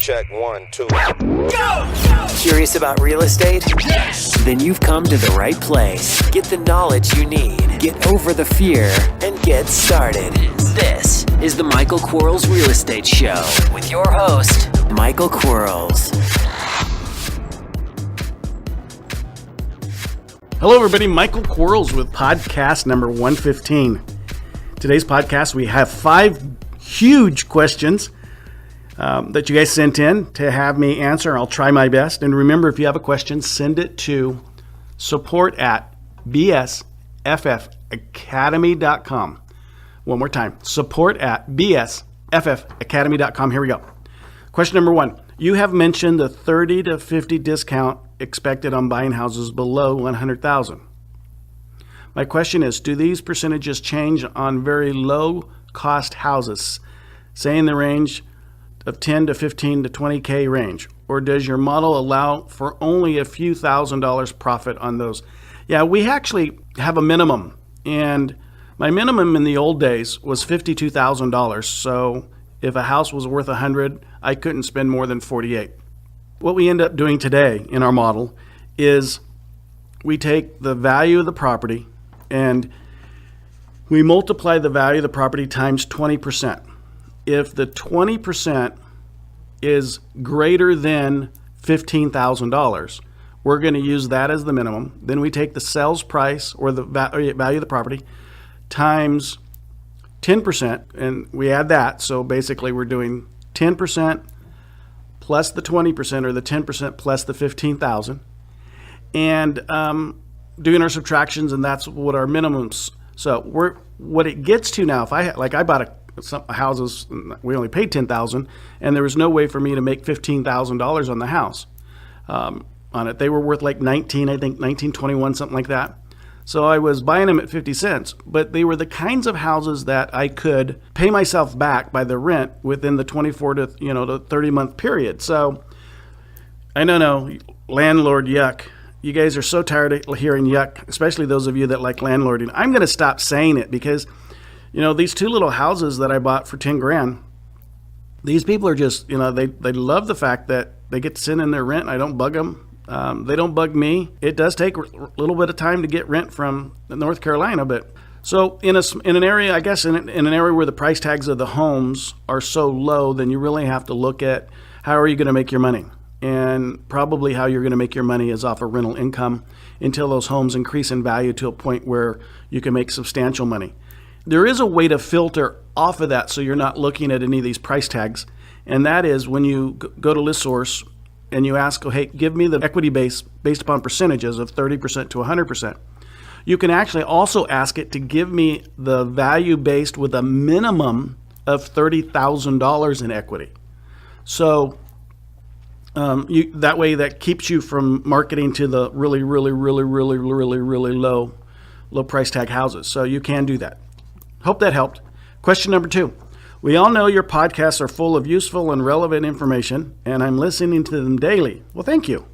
Check 1, 2. Go! Curious about real estate? Yes! Then you've come to the right place. Get the knowledge you need, get over the fear, and get started. This is the Michael Quarles Real Estate Show with your host, Michael Quarles. Hello, everybody. Michael Quarles with podcast number 115. Today's podcast, we have 5 huge questions that you guys sent in to have me answer. I'll try my best. And remember, if you have a question, send it to support@bsffacademy.com. One more time, support@bsffacademy.com. Here we go. Question number 1. You have mentioned the 30 to 50 discount expected on buying houses below $100,000. My question is, do these percentages change on very low cost houses, say in the range of 10 to 15 to 20K range, or does your model allow for only a few $1,000s profit on those? Yeah, we actually have a minimum, and my minimum in the old days was $52,000. So if a house was worth 100, I couldn't spend more than 48. What we end up doing today in our model is we take the value of the property and we multiply the value of the property times 20%. If the 20% is greater than $15,000, we're going to use that as the minimum. Then we take the sales price or the value of the property times 10%, and we add that. So basically we're doing 10% plus the 20%, or the 10% plus the 15,000, and doing our subtractions, and that's what our minimums. So what it gets to now, if I bought some houses, we only paid $10,000, and there was no way for me to make $15,000 on the house on it. They were worth like 19, I think 1921, something like that. So I was buying them at 50 cents, but they were the kinds of houses that I could pay myself back by the rent within the 24 to 30 month period. So I know, landlord yuck. You guys are so tired of hearing yuck, especially those of you that like landlording. I'm going to stop saying it because these 2 little houses that I bought for 10 grand, these people are just, they love the fact that they get to send in their rent. I don't bug them. They don't bug me. It does take a little bit of time to get rent from North Carolina, but so in an area, I guess in an area where the price tags of the homes are so low, then you really have to look at how are you going to make your money, and probably how you're going to make your money is off of rental income until those homes increase in value to a point where you can make substantial money. There is a way to filter off of that so you're not looking at any of these price tags, and that is when you go to ListSource and you ask, hey, give me the equity base based upon percentages of 30% to 100%. You can actually also ask it to give me the value based with a minimum of $30,000 in equity. So that way that keeps you from marketing to the really low price tag houses. So you can do that. Hope that helped. Question number 2. We all know your podcasts are full of useful and relevant information, and I'm listening to them daily. Well, thank you.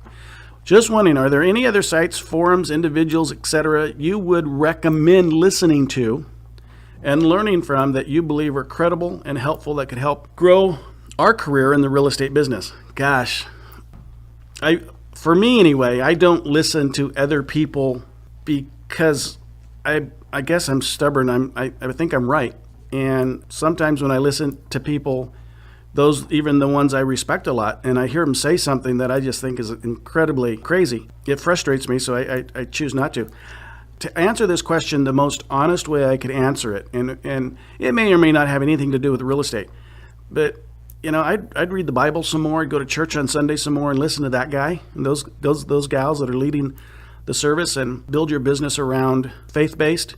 Just wondering, are there any other sites, forums, individuals, etc. you would recommend listening to and learning from that you believe are credible and helpful that could help grow our career in the real estate business? Gosh, for me anyway, I don't listen to other people because I guess I'm stubborn. I think I'm right. And sometimes when I listen to people, those even the ones I respect a lot, and I hear them say something that I just think is incredibly crazy, it frustrates me, so I choose not to. To answer this question the most honest way I could answer it, and it may or may not have anything to do with real estate, but I'd read the Bible some more, I'd go to church on Sunday some more, and listen to that guy and those gals that are leading the service, and build your business around faith-based.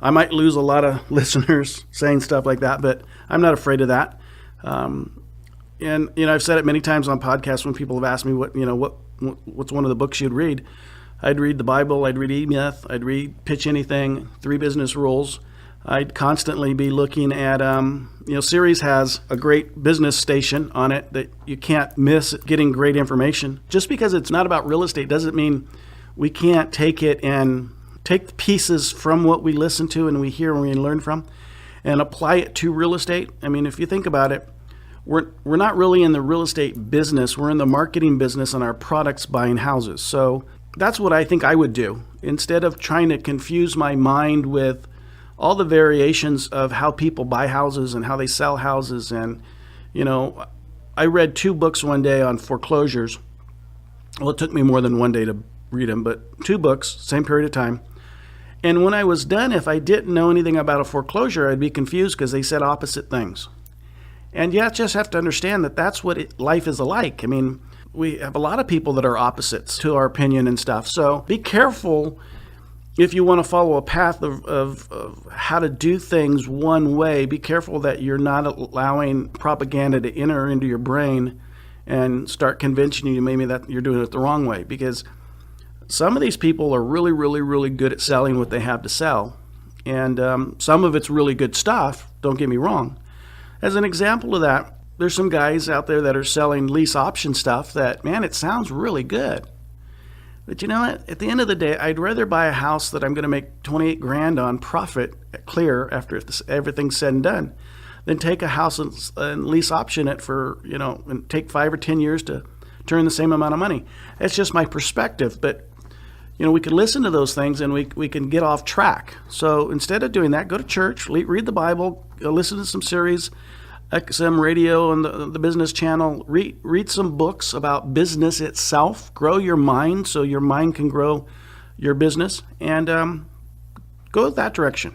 I might lose a lot of listeners saying stuff like that, but I'm not afraid of that. And I've said it many times on podcasts when people have asked me what's one of the books you'd read. I'd read the Bible, I'd read E-Myth, I'd read Pitch Anything, 3 Business Rules. I'd constantly be looking at, Sirius has a great business station on it that you can't miss getting great information. Just because it's not about real estate doesn't mean we can't take it and take the pieces from what we listen to and we hear and we learn from and apply it to real estate. I mean, if you think about it, we're not really in the real estate business. We're in the marketing business on our products buying houses. So that's what I think I would do. Instead of trying to confuse my mind with all the variations of how people buy houses and how they sell houses. And, I read 2 books one day on foreclosures. Well, it took me more than one day to read them, but 2 books, same period of time. And when I was done, if I didn't know anything about a foreclosure, I'd be confused because they said opposite things. And you just have to understand that that's what life is like. I mean, we have a lot of people that are opposites to our opinion and stuff. So be careful if you want to follow a path of how to do things one way. Be careful that you're not allowing propaganda to enter into your brain and start convincing you maybe that you're doing it the wrong way. Because some of these people are really, really, really good at selling what they have to sell. And some of it's really good stuff, don't get me wrong. As an example of that, there's some guys out there that are selling lease option stuff that, man, it sounds really good. But you know what? At the end of the day, I'd rather buy a house that I'm going to make 28 grand on profit clear after everything's said and done than take a house and lease option it for, and take 5 or 10 years to turn the same amount of money. That's just my perspective. But, we can listen to those things and we can get off track. So instead of doing that, go to church, read the Bible, listen to some series, XM radio and the business channel, read some books about business itself, grow your mind so your mind can grow your business, and go that direction.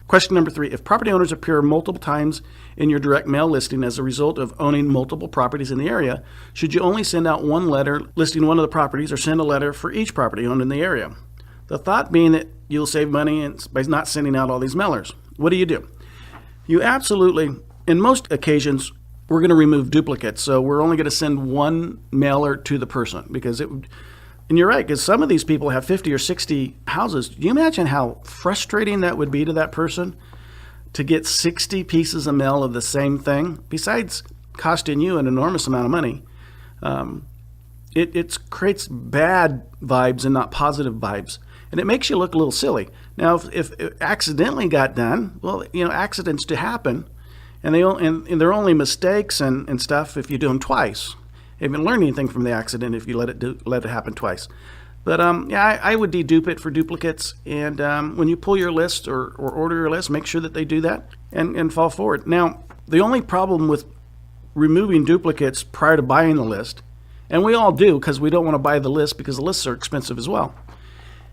Question number 3, if property owners appear multiple times in your direct mail listing as a result of owning multiple properties in the area, should you only send out one letter listing one of the properties or send a letter for each property owned in the area? The thought being that you'll save money by not sending out all these mailers. What do? You absolutely, in most occasions, we're going to remove duplicates. So we're only going to send one mailer to the person because and you're right, because some of these people have 50 or 60 houses. Do you imagine how frustrating that would be to that person to get 60 pieces of mail of the same thing? Besides costing you an enormous amount of money, it creates bad vibes and not positive vibes. And it makes you look a little silly. Now, if it accidentally got done, well, accidents do happen. And they're only mistakes and stuff if you do them twice. You haven't learned anything from the accident if you let it happen twice. But I would dedupe it for duplicates. And when you pull your list or order your list, make sure that they do that and fall forward. Now, the only problem with removing duplicates prior to buying the list, and we all do because we don't want to buy the list because the lists are expensive as well,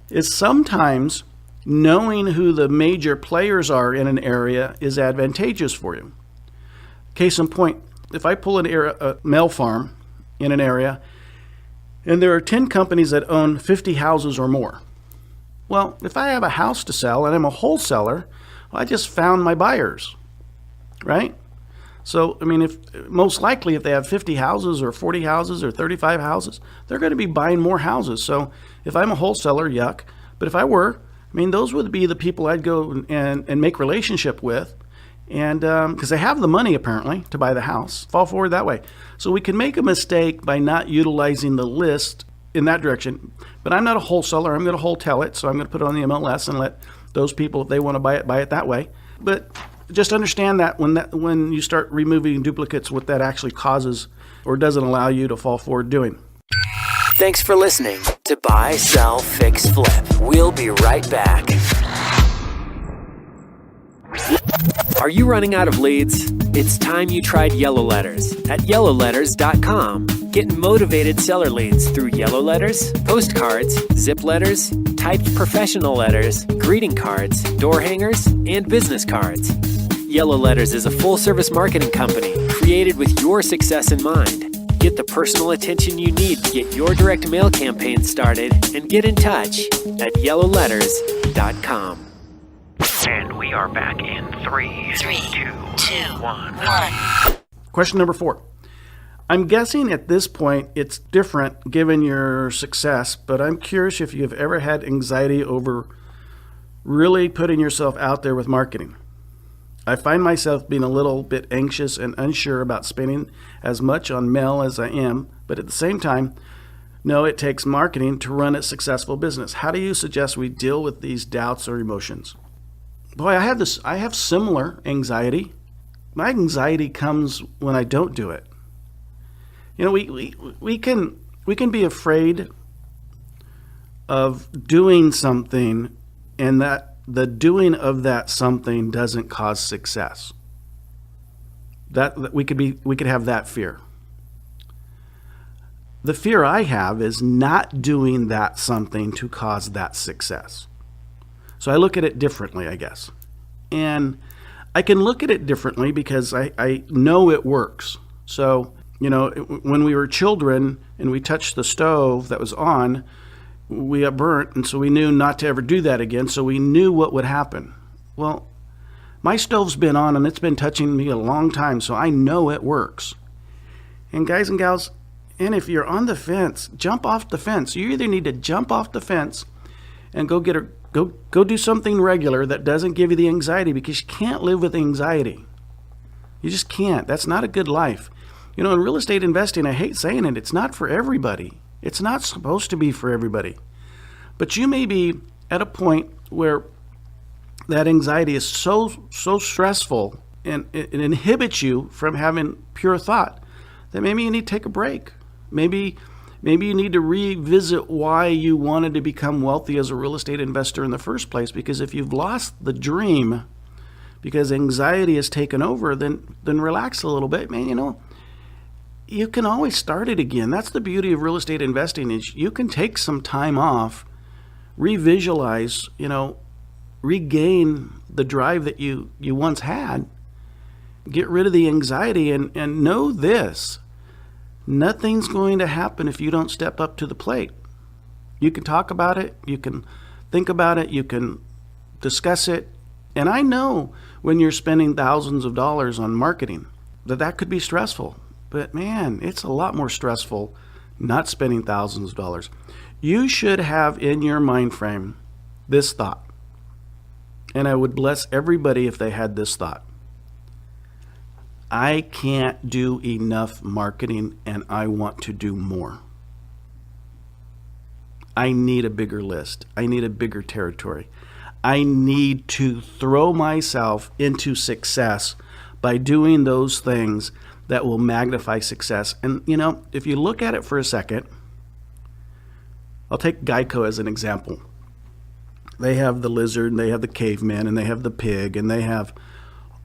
is sometimes knowing who the major players are in an area is advantageous for you. Case in point, if I pull a mail farm in an area and there are 10 companies that own 50 houses or more, well, if I have a house to sell and I'm a wholesaler, well, I just found my buyers, right? So, most likely if they have 50 houses or 40 houses or 35 houses, they're going to be buying more houses. So if I'm a wholesaler, yuck. But if I were, those would be the people I'd go and make relationship with. And because they have the money apparently to buy the house, fall forward that way. So we can make a mistake by not utilizing the list in that direction. But I'm not a wholesaler. I'm going to wholesale it. So I'm going to put it on the MLS and let those people, if they want to buy it that way. But just understand that when you start removing duplicates, what that actually causes or doesn't allow you to fall forward doing. Thanks for listening to Buy, Sell, Fix, Flip. We'll be right back. Are you running out of leads? It's time you tried Yellow Letters at yellowletters.com. Get motivated seller leads through Yellow Letters, postcards, zip letters, typed professional letters, greeting cards, door hangers, and business cards. Yellow Letters is a full-service marketing company created with your success in mind. Get the personal attention you need to get your direct mail campaign started and get in touch at yellowletters.com. And we are back in 3, 2, 1. Question number 4. I'm guessing at this point it's different given your success, but I'm curious if you've ever had anxiety over really putting yourself out there with marketing. I find myself being a little bit anxious and unsure about spending as much on mail as I am, but at the same time, know it takes marketing to run a successful business. How do you suggest we deal with these doubts or emotions? Boy, I have similar anxiety my anxiety comes when I don't do it. You know, we can be afraid of doing something, and that the doing of that something doesn't cause success. That we could have that fear. The fear I have is not doing that something to cause that success. So I look at it differently, I guess. And I can look at it differently because I know it works. So, you know, when we were children and we touched the stove that was on, we got burnt, and so we knew not to ever do that again, so we knew what would happen. Well, my stove's been on and it's been touching me a long time, so I know it works. And guys and gals, and if you're on the fence, jump off the fence. You either need to jump off the fence and go do something regular that doesn't give you the anxiety, because you can't live with anxiety. You just can't. That's not a good life. You know, in real estate investing, I hate saying it, it's not for everybody. It's not supposed to be for everybody. But you may be at a point where that anxiety is so stressful and it inhibits you from having pure thought that maybe you need to take a break. Maybe you need to revisit why you wanted to become wealthy as a real estate investor in the first place. Because if you've lost the dream because anxiety has taken over, then relax a little bit, man. You know, you can always start it again. That's the beauty of real estate investing, is you can take some time off, revisualize, you know, regain the drive that you once had, get rid of the anxiety, and know this. Nothing's going to happen if you don't step up to the plate. You can talk about it, you can think about it, you can discuss it. And I know when you're spending thousands of dollars on marketing that could be stressful. But man, it's a lot more stressful not spending thousands of dollars. You should have in your mind frame this thought. And I would bless everybody if they had this thought. I can't do enough marketing and I want to do more. I need a bigger list. I need a bigger territory. I need to throw myself into success by doing those things that will magnify success. And, you know, if you look at it for a second, I'll take Geico as an example. They have the lizard, and they have the caveman, and they have the pig, and they have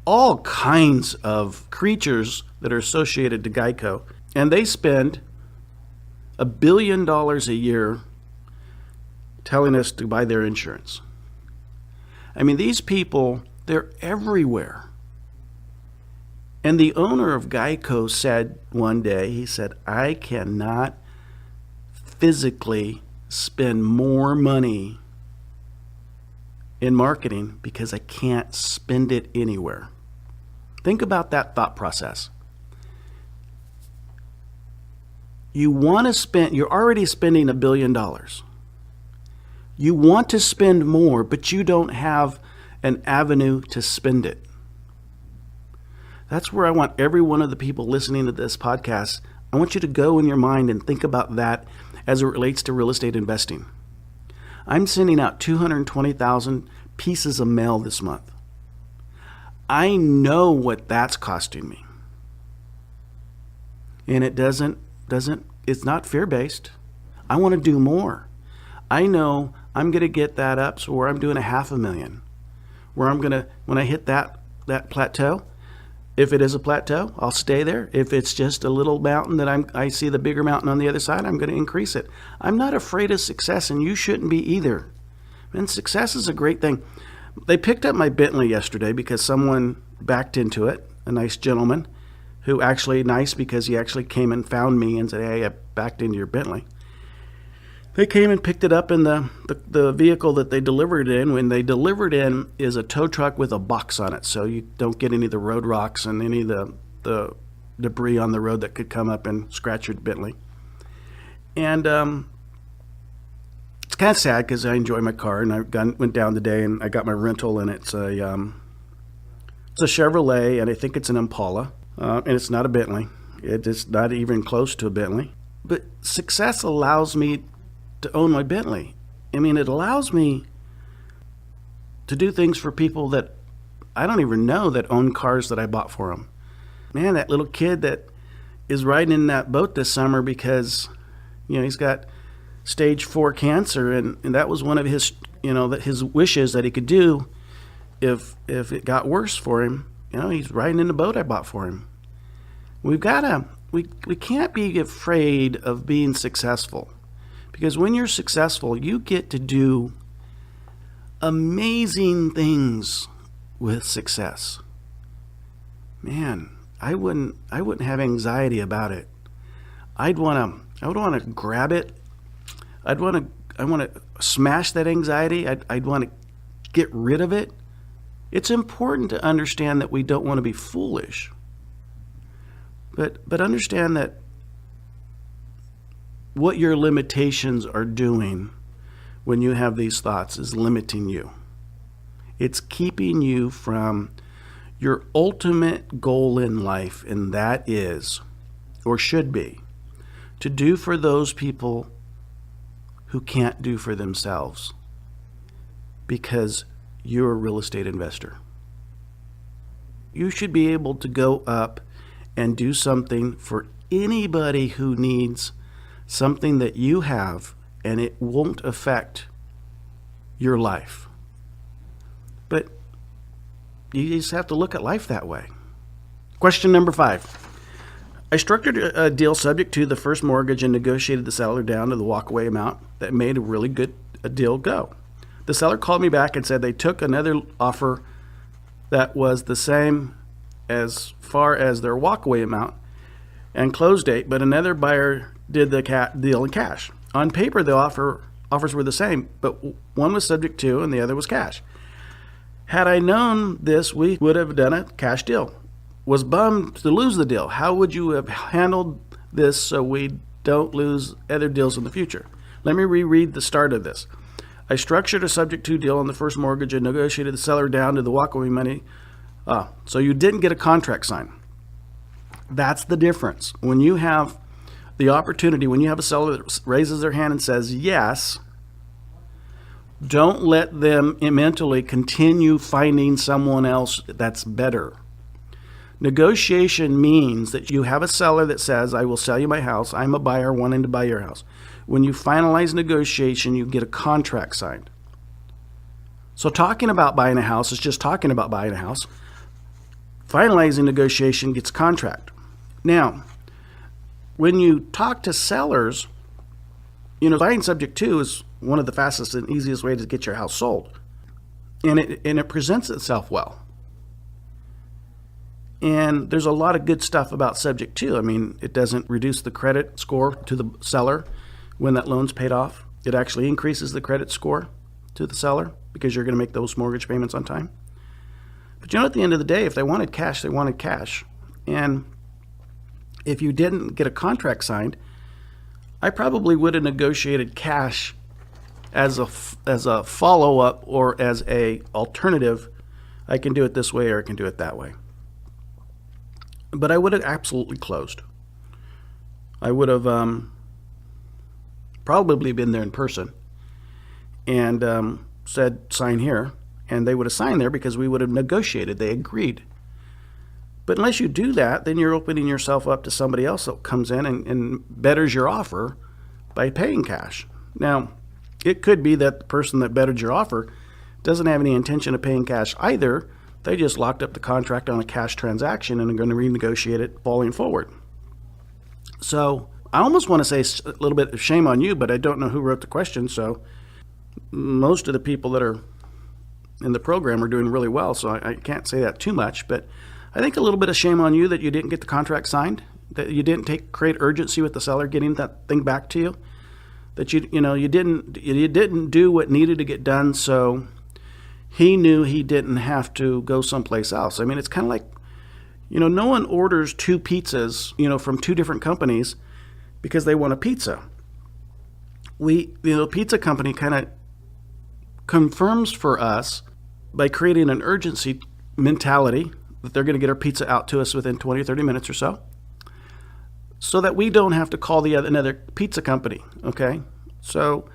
all kinds of creatures that are associated to Geico. And they spend $1 billion a year telling us to buy their insurance. I mean, these people, they're everywhere. And the owner of Geico said one day, he said, I cannot physically spend more money in marketing because I can't spend it anywhere. Think about that thought process. You're already spending $1 billion. You want to spend more, but you don't have an avenue to spend it. That's where I want every one of the people listening to this podcast, I want you to go in your mind and think about that as it relates to real estate investing. I'm sending out 220,000 pieces of mail this month. I know what that's costing me. And it's not fear-based. I want to do more. I know I'm going to get that up so where I'm doing $500,000, where I'm going to, when I hit that plateau, if it is a plateau, I'll stay there. If it's just a little mountain that I see the bigger mountain on the other side, I'm going to increase it. I'm not afraid of success, and you shouldn't be either. And success is a great thing. They picked up my Bentley yesterday because someone backed into it, a nice gentleman who actually, nice because he actually came and found me and said, hey, I backed into your Bentley. They came and picked it up in the vehicle that they delivered in. When they delivered in is a tow truck with a box on it, so you don't get any of the road rocks and any of the debris on the road that could come up and scratch your Bentley. And it's kind of sad because I enjoy my car, and I went down today and I got my rental, and it's a Chevrolet, and I think it's an Impala, and it's not a Bentley. It's not even close to a Bentley. But success allows me to own my Bentley. I mean, it allows me to do things for people that I don't even know that own cars that I bought for them. Man, that little kid that is riding in that boat this summer because, he's got stage 4 cancer, and that was one of his, his wishes that he could do if it got worse for him. He's riding in the boat I bought for him. We can't be afraid of being successful, because when you're successful, you get to do amazing things with success. Man, I wouldn't have anxiety about it. I would want to grab it. I want to smash that anxiety. I'd want to get rid of it. It's important to understand that we don't want to be foolish. But understand that what your limitations are doing when you have these thoughts is limiting you. It's keeping you from your ultimate goal in life, and that is, or should be, to do for those people who can't do for themselves, because you're a real estate investor. You should be able to go up and do something for anybody who needs something that you have, and it won't affect your life. But you just have to look at life that way. Question number 5. I structured a deal subject to the first mortgage and negotiated the seller down to the walkaway amount that made a really good deal go. The seller called me back and said they took another offer that was the same as far as their walkaway amount and close date, but another buyer did the deal in cash. On paper, the offers were the same, but one was subject to and the other was cash. Had I known this, we would have done a cash deal. Was bummed to lose the deal. How would you have handled this so we don't lose other deals in the future? Let me reread the start of this. I structured a subject to deal on the first mortgage and negotiated the seller down to the walkaway money. So you didn't get a contract signed. That's the difference. When you have the opportunity, when you have a seller that raises their hand and says yes, don't let them mentally continue finding someone else that's better. Negotiation means that you have a seller that says, I will sell you my house. I'm a buyer wanting to buy your house. When you finalize negotiation, you get a contract signed. So talking about buying a house is just talking about buying a house. Finalizing negotiation gets contract. Now, when you talk to sellers, buying subject to is one of the fastest and easiest ways to get your house sold. And it presents itself well. And there's a lot of good stuff about subject to. I mean, it doesn't reduce the credit score to the seller when that loan's paid off. It actually increases the credit score to the seller because you're going to make those mortgage payments on time. But at the end of the day, if they wanted cash, they wanted cash. And if you didn't get a contract signed, I probably would have negotiated cash as a follow-up or as a alternative. I can do it this way or I can do it that way. But I would have absolutely closed. I would have probably been there in person and said, sign here. And they would have signed there because we would have negotiated. They agreed. But unless you do that, then you're opening yourself up to somebody else that comes in and betters your offer by paying cash. Now, it could be that the person that bettered your offer doesn't have any intention of paying cash either. They just locked up the contract on a cash transaction and are going to renegotiate it falling forward. So I almost want to say a little bit of shame on you, but I don't know who wrote the question. So most of the people that are in the program are doing really well, so I can't say that too much. But I think a little bit of shame on you that you didn't get the contract signed, that you didn't create urgency with the seller getting that thing back to you, that you didn't do what needed to get done, so he knew he didn't have to go someplace else. I mean, it's kind of like, no one orders 2 pizzas, from 2 different companies because they want a pizza. The pizza company kind of confirms for us by creating an urgency mentality that they're going to get our pizza out to us within 20 or 30 minutes or so that we don't have to call another pizza company, okay? So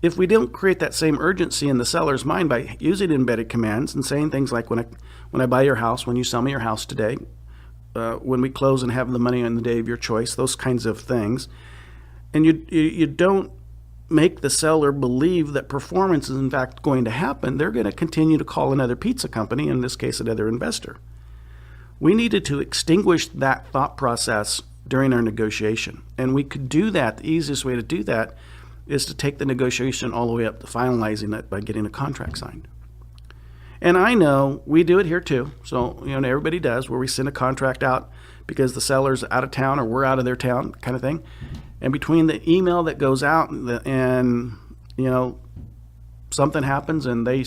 if we don't create that same urgency in the seller's mind by using embedded commands and saying things like, when I buy your house, when you sell me your house today, when we close and have the money on the day of your choice, those kinds of things, and you don't make the seller believe that performance is in fact going to happen, they're going to continue to call another pizza company, in this case another investor. We needed to extinguish that thought process during our negotiation, and we could do that. The easiest way to do that is to take the negotiation all the way up to finalizing it by getting a contract signed. And I know we do it here too. So, everybody does, where we send a contract out because the seller's out of town or we're out of their town, kind of thing. And between the email that goes out and something happens and they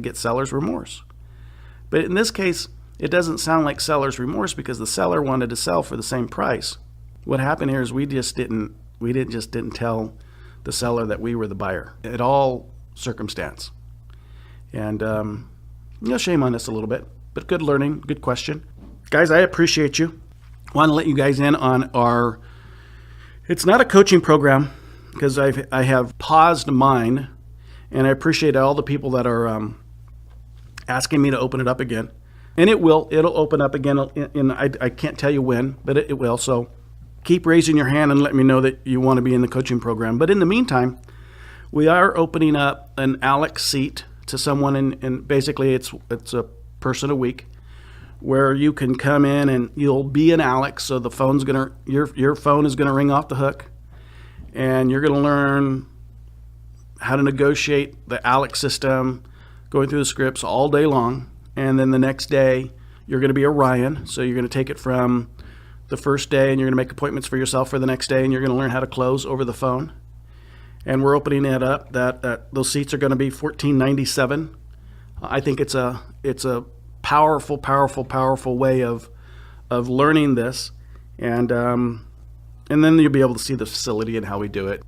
get seller's remorse. But in this case, it doesn't sound like seller's remorse because the seller wanted to sell for the same price. What happened here is we didn't tell the seller that we were the buyer at all circumstance. And, shame on us a little bit, but good learning, good question. Guys, I appreciate you. Want to let you guys in on it's not a coaching program because I have paused mine, and I appreciate all the people that are asking me to open it up again. And it'll open up again, and I can't tell you when, but it will. So keep raising your hand and let me know that you want to be in the coaching program. But in the meantime, we are opening up an Alex seat to someone, and basically it's a person a week where you can come in and you'll be an Alex. So the phone's your phone is gonna ring off the hook, and you're gonna learn how to negotiate the Alex system, going through the scripts all day long. And then the next day, you're going to be a Ryan. So you're going to take it from the first day, and you're going to make appointments for yourself for the next day, and you're going to learn how to close over the phone. And we're opening it up. That those seats are going to be $14.97. I think it's a powerful, powerful, powerful way of learning this, and then you'll be able to see the facility and how we do it.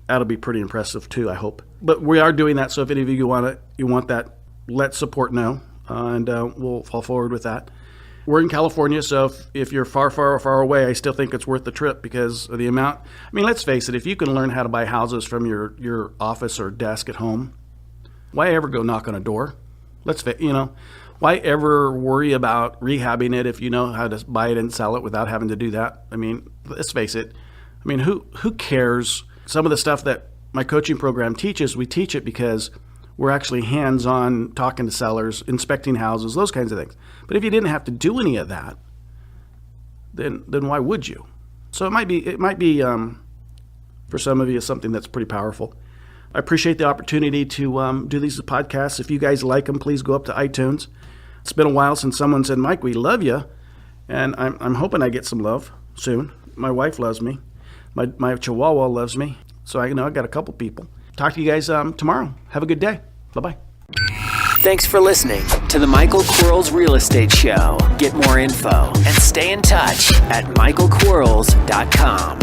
That'll be pretty impressive too, I hope. But we are doing that. So if any of you want that, let support know. And we'll fall forward with that. We're in California, so if you're far, far, far away, I still think it's worth the trip because of the amount. I mean, let's face it, if you can learn how to buy houses from your office or desk at home, why ever go knock on a door? Why ever worry about rehabbing it if you know how to buy it and sell it without having to do that? I mean, let's face it. I mean, who cares? Some of the stuff that my coaching program teaches, we teach it because we're actually hands-on talking to sellers, inspecting houses, those kinds of things. But if you didn't have to do any of that, then why would you? So it might be for some of you something that's pretty powerful. I appreciate the opportunity to do these podcasts. If you guys like them, please go up to iTunes. It's been a while since someone said, "Mike, we love you," and I'm hoping I get some love soon. My wife loves me. My Chihuahua loves me. So I got a couple people. Talk to you guys tomorrow. Have a good day. Bye-bye. Thanks for listening to the Michael Quarles Real Estate Show. Get more info and stay in touch at michaelquarles.com.